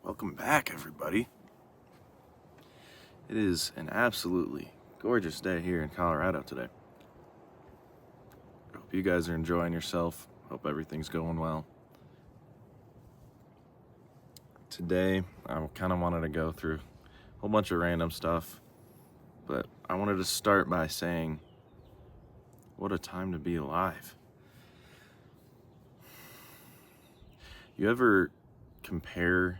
Welcome back, everybody. It is an absolutely gorgeous day here in Colorado today. Hope you guys are enjoying yourself. Hope everything's going well. Today, I kind of wanted to go through a whole bunch of random stuff, but I wanted to start by saying, what a time to be alive. You ever compare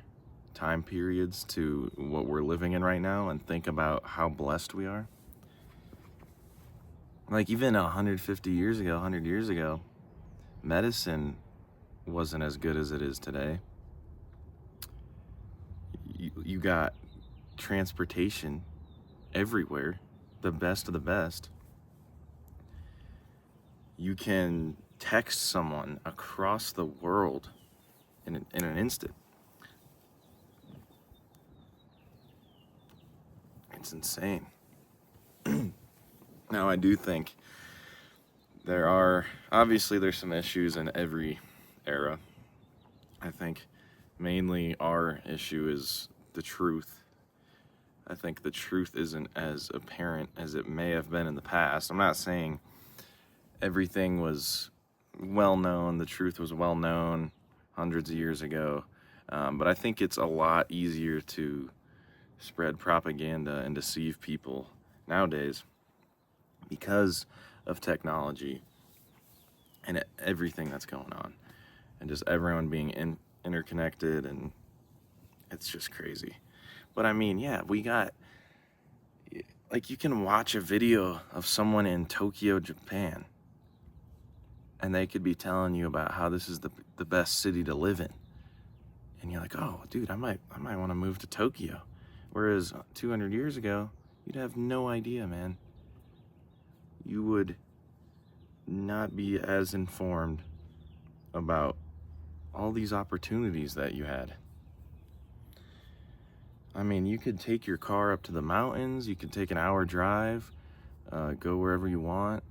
time periods to what we're living in right now and think about how blessed we are? Like even 150 years ago, 100 years ago, medicine wasn't as good as it is today. You got transportation everywhere, the best of the best. You can text someone across the world in an instant. It's insane. Now, I do think there's some issues in every era. I think mainly our issue is the truth. I think the truth isn't as apparent as it may have been in the past. I'm not saying everything was well known, the truth was well known hundreds of years ago, but I think it's a lot easier to spread propaganda and deceive people nowadays because of technology and everything that's going on, and just everyone being interconnected, and it's just crazy. But I mean, yeah, we got, like, you can watch a video of someone in Tokyo, Japan, and they could be telling you about how this is the best city to live in, and you're like, oh dude, I might want to move to Tokyo. Whereas 200 years ago, you'd have no idea, man. You would not be as informed about all these opportunities that you had. I mean, you could take your car up to the mountains, you could take an hour drive, go wherever you want,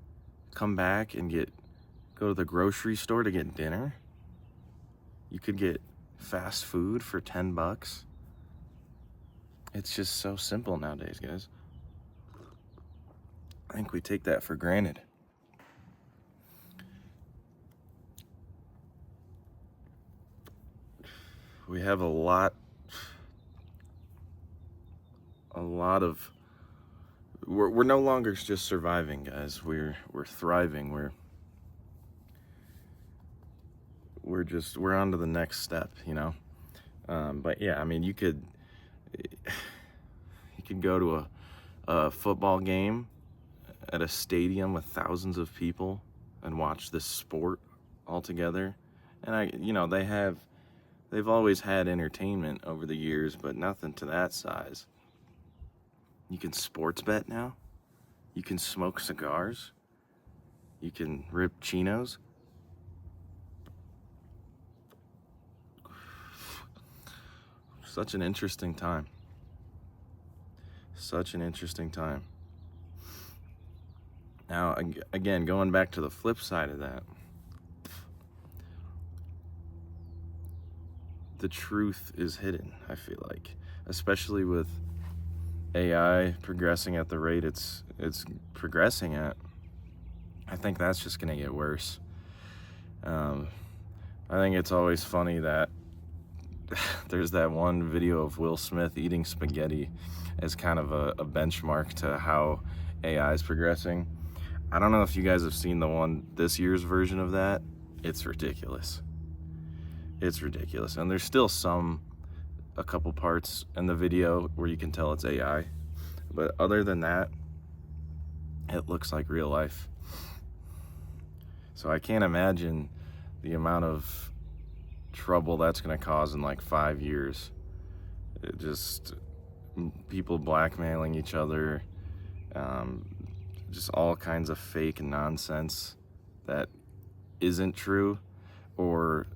come back and go to the grocery store to get dinner. You could get fast food for $10. It's just so simple nowadays, guys. I think we take that for granted. We have a lot of, we're no longer just surviving, guys. We're thriving. We're on to the next step, you know. But yeah, I mean, you could go to a football game at a stadium with thousands of people and watch this sport all together. And they've always had entertainment over the years, but nothing to that size. You can sports bet now. You can smoke cigars. You can rip chinos. Such an interesting time. Such an interesting time. Now, again, going back to the flip side of that, the truth is hidden, I feel like, especially with AI progressing at the rate it's progressing at. I think that's just gonna get worse. I think it's always funny that there's that one video of Will Smith eating spaghetti as kind of a benchmark to how AI is progressing. I don't know if you guys have seen this year's version of that. It's ridiculous. It's ridiculous. And there's still a couple parts in the video where you can tell it's AI. But other than that, it looks like real life. So I can't imagine the amount of trouble that's going to cause in like 5 years. People blackmailing each other, just all kinds of fake nonsense that isn't true, or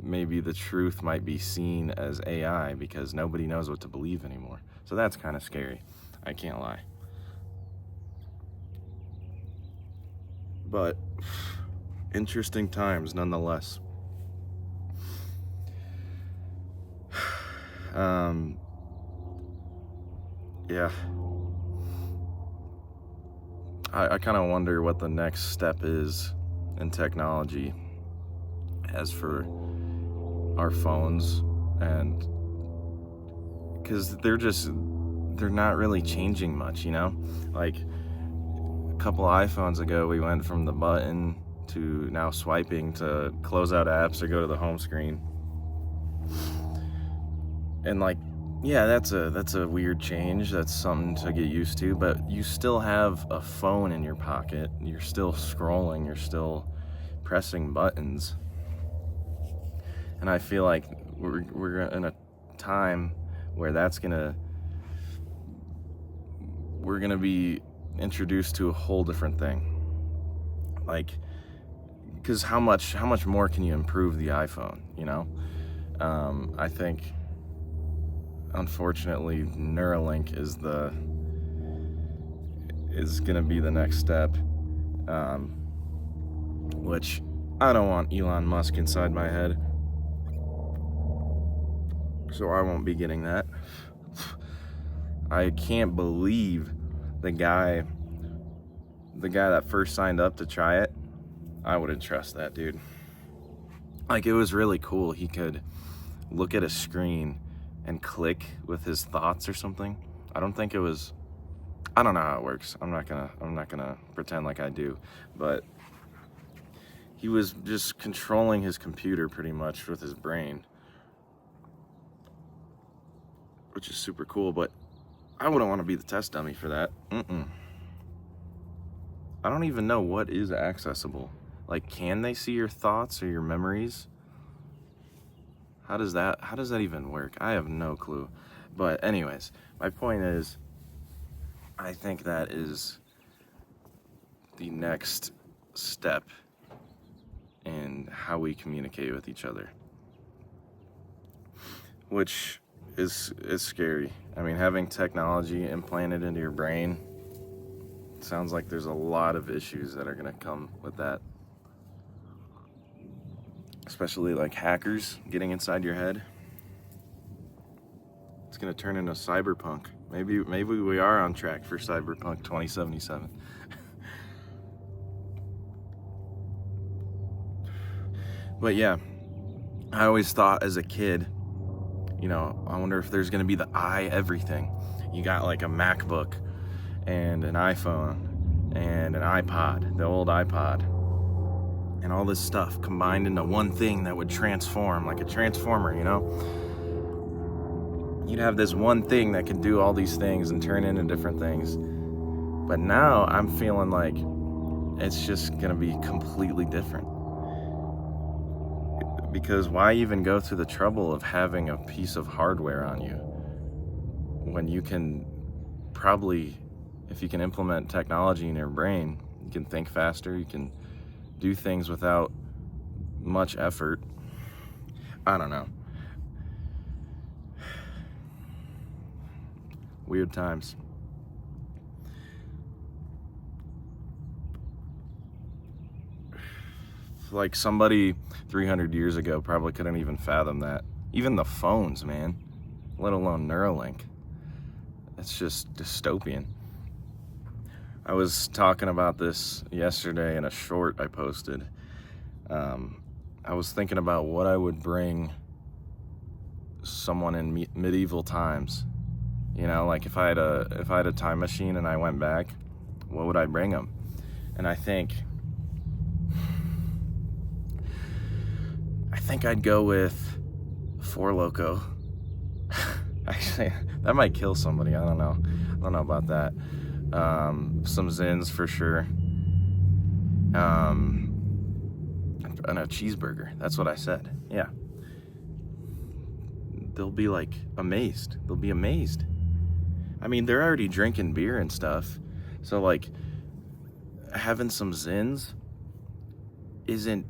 maybe the truth might be seen as AI because nobody knows what to believe anymore. So that's kind of scary, I can't lie. But interesting times nonetheless. Yeah. I kind of wonder what the next step is in technology as for our phones, and because they're not really changing much, like a couple iPhones ago we went from the button to now swiping to close out apps or go to the home screen, and like, yeah, that's a weird change. That's something to get used to, but you still have a phone in your pocket. You're still scrolling, you're still pressing buttons. And I feel like we're in a time where we're gonna be introduced to a whole different thing. Like, because how much more can you improve the iPhone? I think, unfortunately, Neuralink is gonna be the next step, which I don't want Elon Musk inside my head, so I won't be getting that. I can't believe the guy that first signed up to try it. I wouldn't trust that dude. Like, it was really cool. He could look at a screen and click with his thoughts or something. I don't know how it works. I'm not gonna pretend like I do, but he was just controlling his computer pretty much with his brain, which is super cool, but I wouldn't want to be the test dummy for that. I don't even know what is accessible. Like, can they see your thoughts or your memories? How does that even work? I have no clue. But anyways, my point is, I think that is the next step in how we communicate with each other, which is scary. I mean, having technology implanted into your brain, sounds like there's a lot of issues that are going to come with that. Especially like hackers getting inside your head. It's going to turn into cyberpunk. Maybe we are on track for Cyberpunk 2077. But yeah, I always thought as a kid, I wonder if there's going to be the everything. You got like a MacBook and an iPhone and an iPod, the old iPod, and all this stuff combined into one thing that would transform, like a transformer, You'd have this one thing that could do all these things and turn into different things. But now I'm feeling like it's just going to be completely different. Because why even go through the trouble of having a piece of hardware on you when you can probably, if you can implement technology in your brain, you can think faster, you can do things without much effort. I don't know. Weird times. Like, somebody 300 years ago probably couldn't even fathom that. Even the phones, man, let alone Neuralink. It's just dystopian. I was talking about this yesterday in a short I posted. I was thinking about what I would bring someone in medieval times. Like if I had a time machine and I went back, what would I bring them? And I think I'd go with Four Loko. Actually, that might kill somebody. I don't know about that. Some Zins for sure. And a cheeseburger. That's what I said. Yeah. They'll be like amazed. They'll be amazed. I mean, they're already drinking beer and stuff. So like having some Zins isn't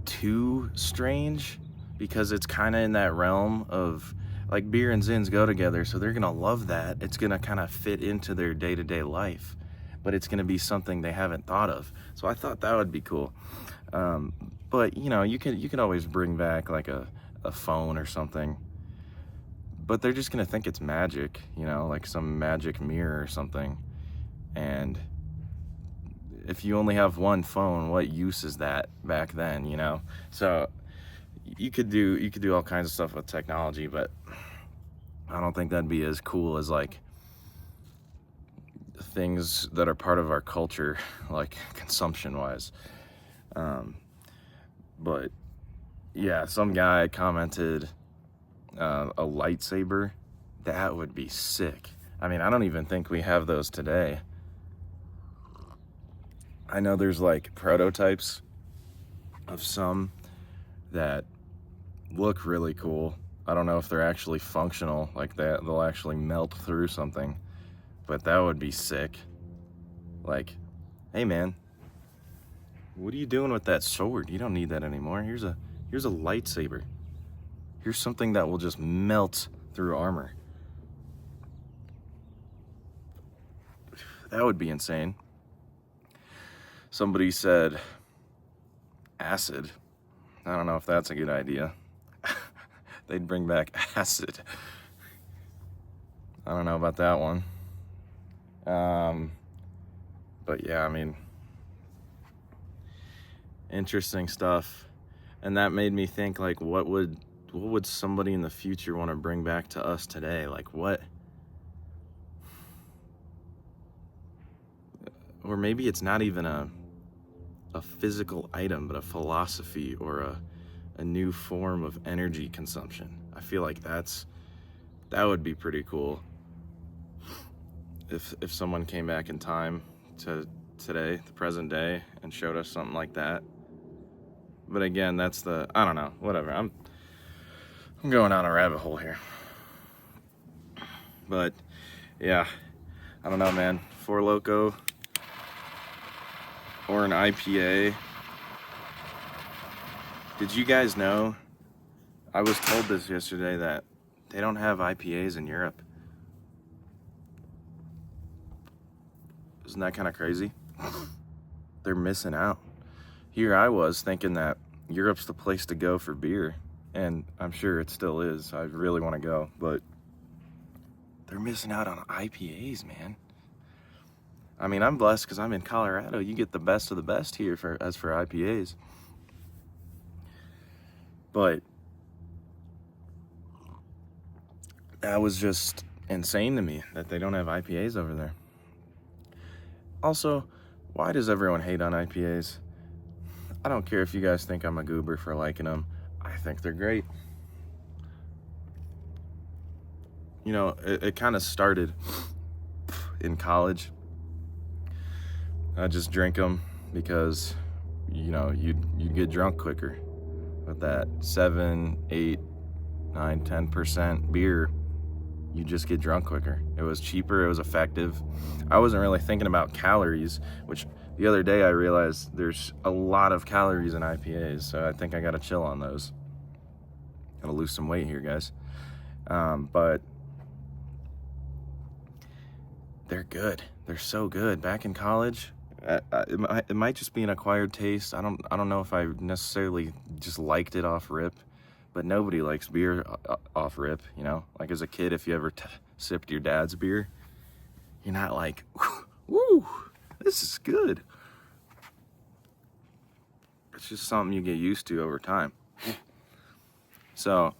too strange, because it's kind of in that realm of like beer and Zins go together, so they're gonna love that. It's gonna kind of fit into their day-to-day life, but it's gonna be something they haven't thought of. So I thought that would be cool. But you can always bring back like a phone or something. but they're just gonna think it's magic, you know, like some magic mirror or something. And if you only have one phone, what use is that back then, you know? So you could do all kinds of stuff with technology, but I don't think that'd be as cool as like things that are part of our culture, like consumption wise. But yeah, some guy commented a lightsaber. That would be sick. I mean, I don't even think we have those today. I know there's like prototypes of some that look really cool. I don't know if they're actually functional, like that they'll actually melt through something, but that would be sick. Like, hey man, what are you doing with that sword? You don't need that anymore. Here's a lightsaber. Here's something that will just melt through armor. That would be insane. Somebody said acid. I don't know if that's a good idea. They'd bring back acid. I don't know about that one. But yeah, I mean, interesting stuff. And that made me think, like, what would somebody in the future want to bring back to us today? Like, what? Or maybe it's not even a physical item, but a philosophy or a new form of energy consumption. I feel like that would be pretty cool if someone came back in time to today, the present day, and showed us something like that. But again, I don't know, whatever. I'm going down a rabbit hole here. But yeah, I don't know, man. Four Loko or an IPA. Did you guys know? I was told this yesterday that they don't have IPAs in Europe. Isn't that kind of crazy? They're missing out. Here I was thinking that Europe's the place to go for beer, and I'm sure it still is. I really want to go, but they're missing out on IPAs, man. I mean, I'm blessed because I'm in Colorado. You get the best of the best here as for IPAs. But that was just insane to me that they don't have IPAs over there. Also, why does everyone hate on IPAs? I don't care if you guys think I'm a goober for liking them. I think they're great. You know, it kind of started in college. I just drink them because, you know, you'd get drunk quicker. With that 7, 8, 9, 10% beer, you just get drunk quicker. It was cheaper, it was effective. I wasn't really thinking about calories, which the other day I realized there's a lot of calories in IPAs, so I think I gotta chill on those. Gotta lose some weight here, guys. But they're good. They're so good. Back in college, it might just be an acquired taste. I don't know if I necessarily just liked it off rip, but nobody likes beer off rip, you know? Like as a kid, if you ever sipped your dad's beer, you're not like, woo, this is good. It's just something you get used to over time. So,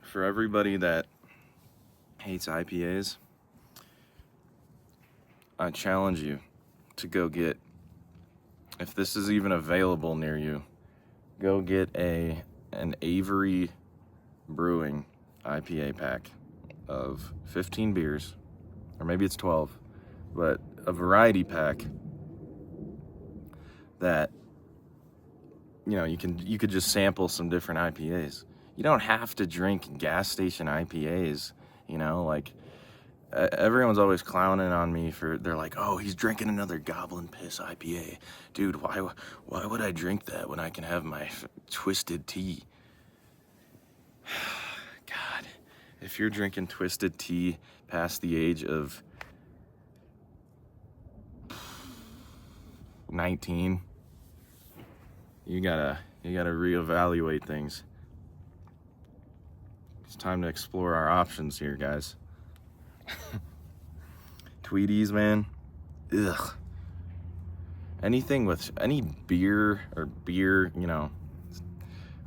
for everybody that hates IPAs, I challenge you to go get, if this is even available near you, go get an Avery Brewing IPA pack of 15 beers, or maybe it's 12, but a variety pack that, you know, you could just sample some different IPAs. You don't have to drink gas station IPAs, you know, like everyone's always clowning on me they're like, oh, he's drinking another Goblin Piss IPA. Dude, why would I drink that when I can have my Twisted Tea? God, if you're drinking Twisted Tea past the age of 19, you gotta reevaluate things. It's time to explore our options here, guys. Tweeties, man. Ugh. Anything with any beer, you know,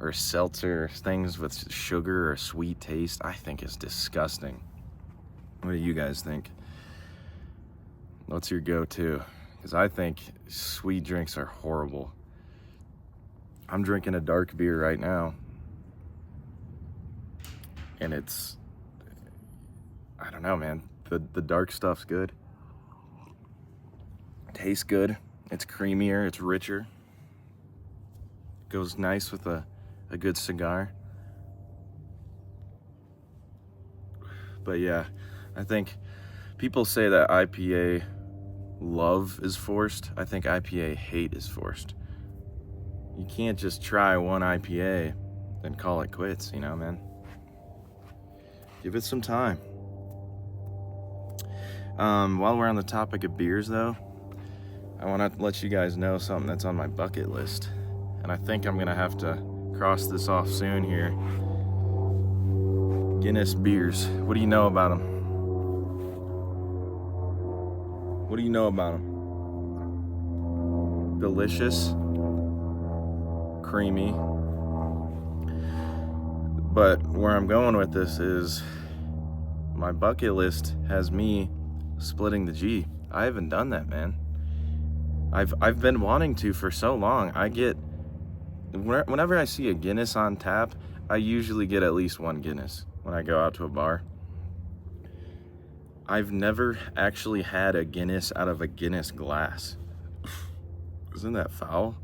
or seltzer, things with sugar or sweet taste, I think is disgusting. What do you guys think? What's your go-to? Because I think sweet drinks are horrible. I'm drinking a dark beer right now, and it's, I don't know, man. The dark stuff's good. Tastes good. It's creamier. It's richer. Goes nice with a good cigar. But yeah, I think people say that IPA love is forced. I think IPA hate is forced. You can't just try one IPA and call it quits, you know, man. Give it some time. While we're on the topic of beers, though, I want to let you guys know something that's on my bucket list. And I think I'm going to have to cross this off soon here. Guinness beers. What do you know about them? What do you know about them? Delicious. Creamy. But where I'm going with this is my bucket list has me splitting the G. I haven't done that, man. I've been wanting to for so long. Whenever I see a Guinness on tap, I usually get at least one Guinness when I go out to a bar. I've never actually had a Guinness out of a Guinness glass. Isn't that foul?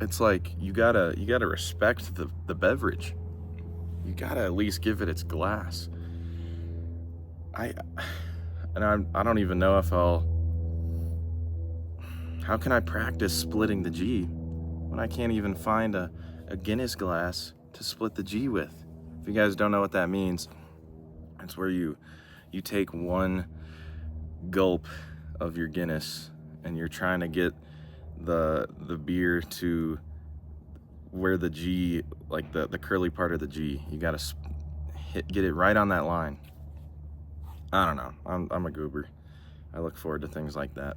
It's like you gotta respect the beverage. You gotta at least give it its glass. I don't even know if how can I practice splitting the G when I can't even find a Guinness glass to split the G with? If you guys don't know what that means, it's where you take one gulp of your Guinness and you're trying to get the beer to where the G, like the curly part of the G, you gotta get it right on that line. I don't know. I'm a goober. I look forward to things like that.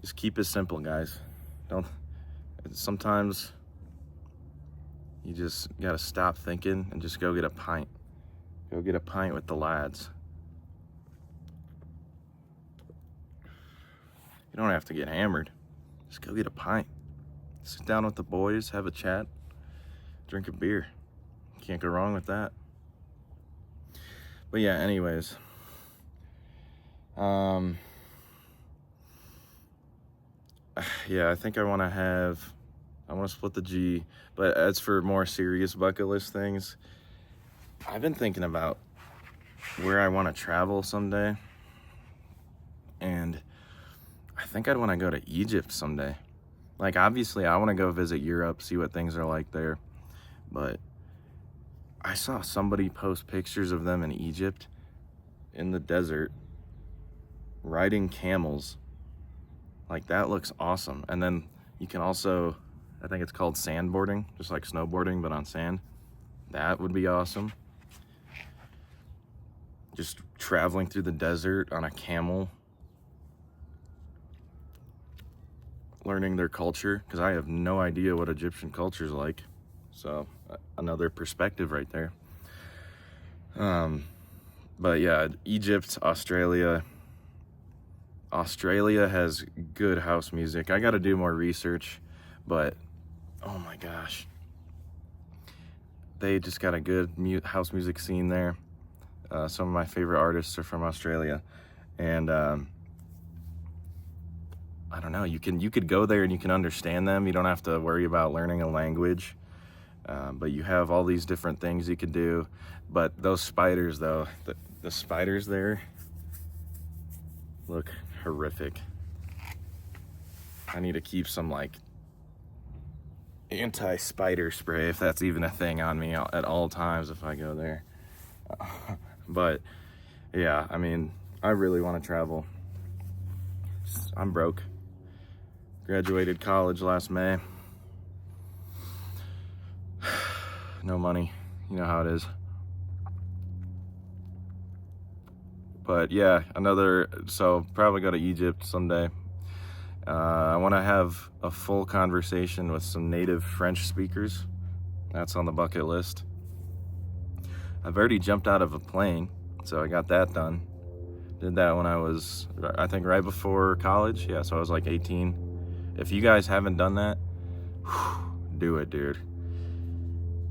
Just keep it simple, guys. Sometimes you just gotta stop thinking and just go get a pint. Go get a pint with the lads. You don't have to get hammered. Just go get a pint. Sit down with the boys, have a chat, drink a beer. Can't go wrong with that. But yeah, anyways. Yeah, I think I want to split the G. But as for more serious bucket list things, I've been thinking about where I want to travel someday. And I think I'd want to go to Egypt someday. Like, obviously, I want to go visit Europe, see what things are like there. But I saw somebody post pictures of them in Egypt, in the desert, riding camels. Like, that looks awesome. And then you can also, I think it's called sandboarding, just like snowboarding, but on sand. That would be awesome. Just traveling through the desert on a camel. Learning their culture, because I have no idea what Egyptian culture is like. So, another perspective right there. But yeah, Egypt, Australia. Australia has good house music. I got to do more research, but oh my gosh. They just got a good house music scene there. Some of my favorite artists are from Australia. And I don't know, you could go there and you can understand them. You don't have to worry about learning a language. But you have all these different things you could do. But those spiders, though, the spiders there look horrific. I need to keep some, like, anti-spider spray, if that's even a thing, on me at all times if I go there. But, yeah, I mean, I really want to travel. I'm broke. Graduated college last May. no money. You know how it is. But yeah, so probably go to Egypt someday. I want to have a full conversation with some native French speakers. That's on the bucket list. I've already jumped out of a plane, so I got that done. Did that when I was, I think, right before college. Yeah, so I was like 18. If you guys haven't done that, do it, dude.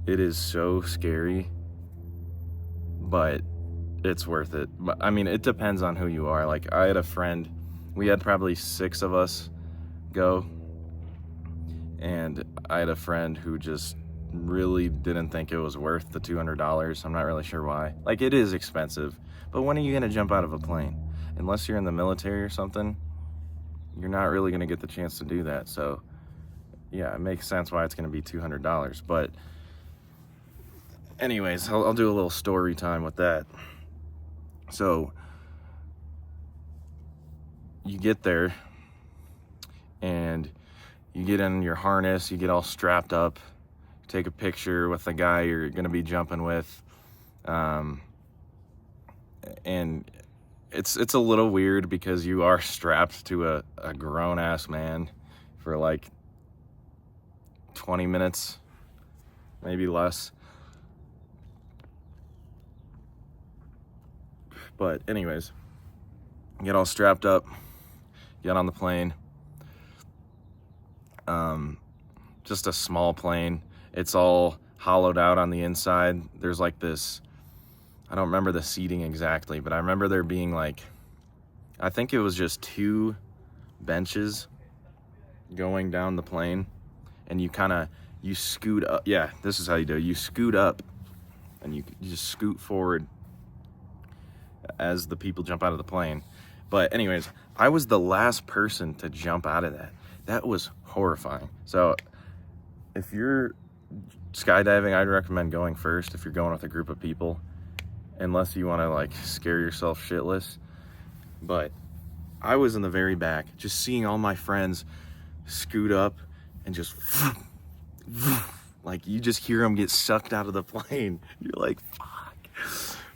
It is so scary, but it's worth it. I mean, it depends on who you are. Like, I had a friend, we had probably 6 of us go, and I had a friend who just really didn't think it was worth the $200. I'm not really sure why. Like, it is expensive, but when are you gonna jump out of a plane? Unless you're in the military or something, you're not really gonna get the chance to do that. So yeah, it makes sense why it's gonna be $200. But anyways, I'll do a little story time with that. So you get there and you get in your harness, you get all strapped up, take a picture with the guy you're gonna be jumping with, and it's a little weird because you are strapped to a grown-ass man for like 20 minutes, maybe less. But anyways, get all strapped up, get on the plane. Just a small plane. It's all hollowed out on the inside. There's like this, I don't remember the seating exactly, but I remember there being like, I think it was just 2 benches going down the plane, and you scoot up. Yeah, this is how you do it. You scoot up and you just scoot forward as the people jump out of the plane. But anyways, I was the last person to jump out of that. That was horrifying. So if you're skydiving, I'd recommend going first if you're going with a group of people, unless you want to like scare yourself shitless. But I was in the very back, just seeing all my friends scoot up and just like, you just hear them get sucked out of the plane. You're like, fuck.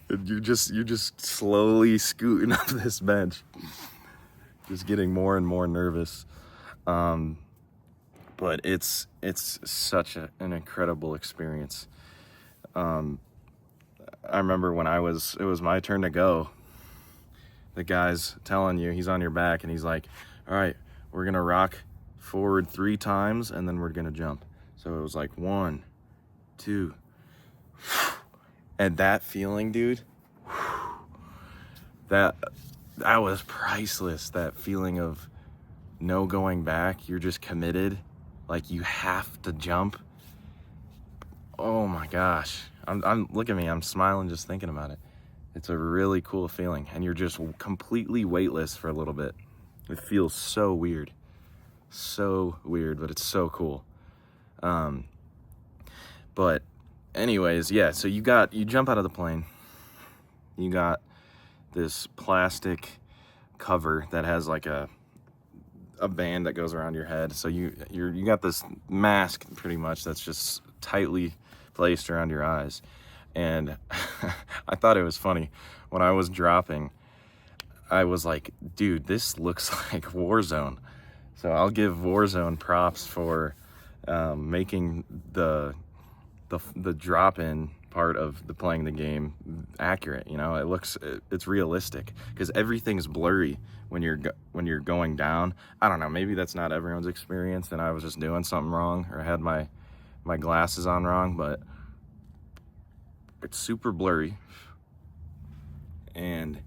And you're just slowly scooting up this bench, just getting more and more nervous. But it's such an incredible experience. I remember when it was my turn to go, the guy's telling you, he's on your back, and he's like, all right, we're gonna rock forward 3 times, and then we're gonna jump. So it was like 1, 2, and that feeling, dude, that was priceless. That feeling of no going back. You're just committed. Like, you have to jump. Oh my gosh. I'm look at me. I'm smiling just thinking about it. It's a really cool feeling, and you're just completely weightless for a little bit. It feels so weird. So weird, but it's so cool. But anyways, yeah, so you jump out of the plane. You got this plastic cover that has like a band that goes around your head. So you got this mask pretty much that's just tightly placed around your eyes. And I thought it was funny when I was dropping. I was like, dude, this looks like Warzone. So I'll give Warzone props for making the drop-in part of playing the game accurate. You know, it's realistic, because everything's blurry when you're going down. I don't know, maybe that's not everyone's experience, and I was just doing something wrong, or I had my glasses on wrong, but it's super blurry, and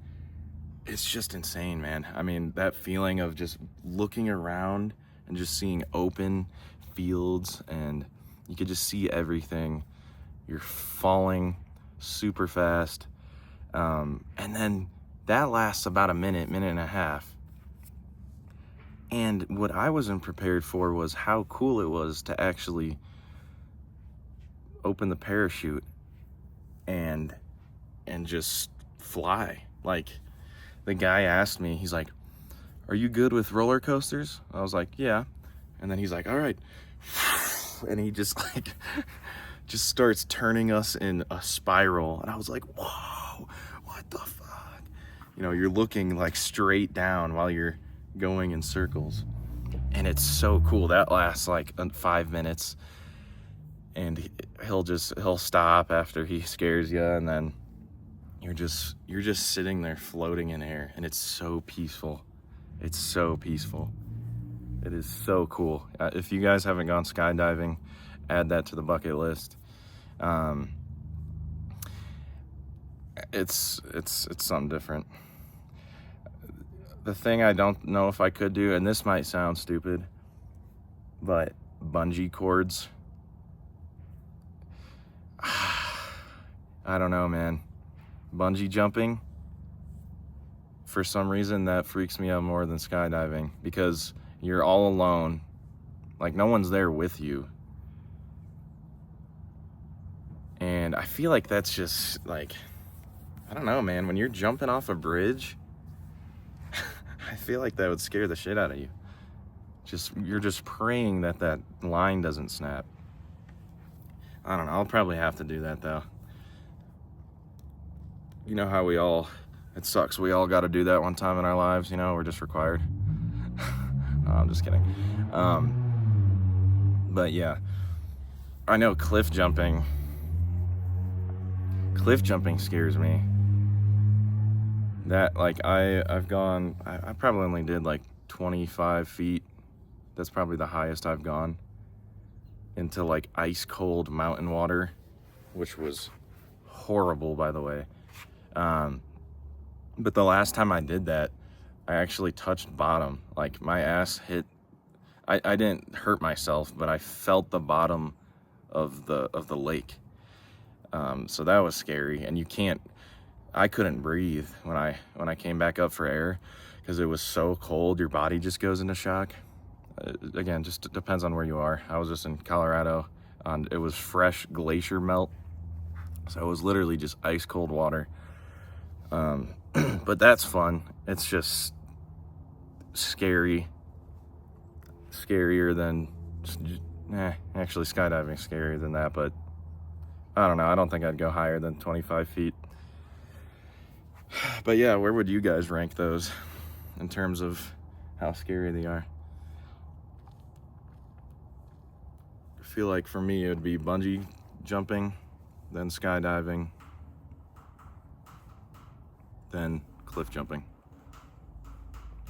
it's just insane, man. I mean, that feeling of just looking around and just seeing open fields, and you could just see everything. You're falling super fast, and then that lasts about a minute and a half. And what I wasn't prepared for was how cool it was to actually open the parachute and just fly. Like, the guy asked me, he's like, are you good with roller coasters? I was like, yeah. And then he's like, all right. And he just like just starts turning us in a spiral. And I was like, whoa, what the fuck? You know, you're looking like straight down while you're going in circles. And it's so cool. That lasts like 5 minutes. And he'll stop after he scares you, and then you're just sitting there floating in air, and it's so peaceful. It's so peaceful. It is so cool. If you guys haven't gone skydiving, add that to the bucket list. It's something different. The thing I don't know if I could do, and this might sound stupid, but bungee cords. I don't know, man. Bungee jumping, for some reason, that freaks me out more than skydiving, because you're all alone. Like, no one's there with you. And I feel like that's just, like, I don't know, man. When you're jumping off a bridge, I feel like that would scare the shit out of you. You're just praying that that line doesn't snap. I don't know. I'll probably have to do that, though. You know how it sucks. We all got to do that one time in our lives, you know? We're just required. No, I'm just kidding. But yeah, I know cliff jumping scares me. That, like, I probably only did like 25 feet. That's probably the highest I've gone into like ice cold mountain water, which was horrible, by the way. But the last time I did that, I actually touched bottom. Like, my ass hit, I didn't hurt myself, but I felt the bottom of the lake. So that was scary, and I couldn't breathe when I came back up for air, because it was so cold. Your body just goes into shock. Again, just depends on where you are. I was just in Colorado, and it was fresh glacier melt, so it was literally just ice cold water. But that's fun. It's just scarier than, actually skydiving's scarier than that, but I don't know. I don't think I'd go higher than 25 feet. But yeah, where would you guys rank those in terms of how scary they are? I feel like for me, it would be bungee jumping, then skydiving, then cliff jumping.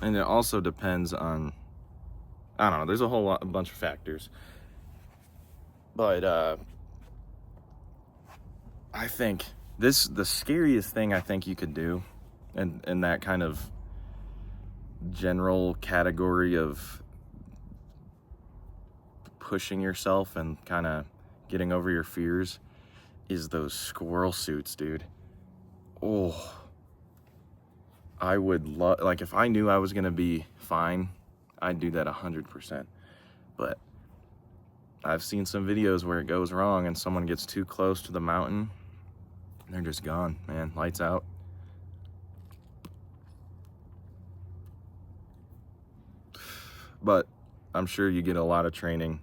And it also depends on, I don't know, there's a bunch of factors. But I think the scariest thing I think you could do in that kind of general category of pushing yourself and kind of getting over your fears is those squirrel suits, dude. Oh, I would love, like, if I knew I was gonna be fine, I'd do that 100%. But I've seen some videos where it goes wrong and someone gets too close to the mountain, they're just gone, man. Lights out. But I'm sure you get a lot of training,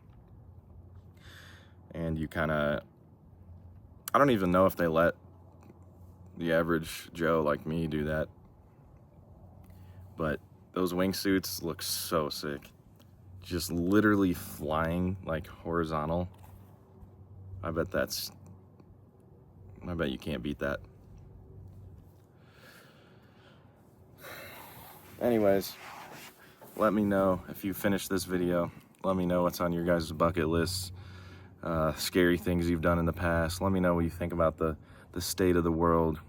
and you kind of, I don't even know if they let the average Joe like me do that. But those wingsuits look so sick. Just literally flying like horizontal. I bet you can't beat that. Anyways, let me know if you finish this video. Let me know what's on your guys' bucket lists. Scary things you've done in the past. Let me know what you think about the state of the world,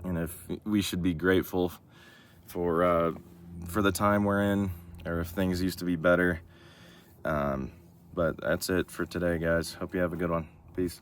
and if we should be grateful for the time we're in, or if things used to be better. But that's it for today, guys. Hope you have a good one. Peace.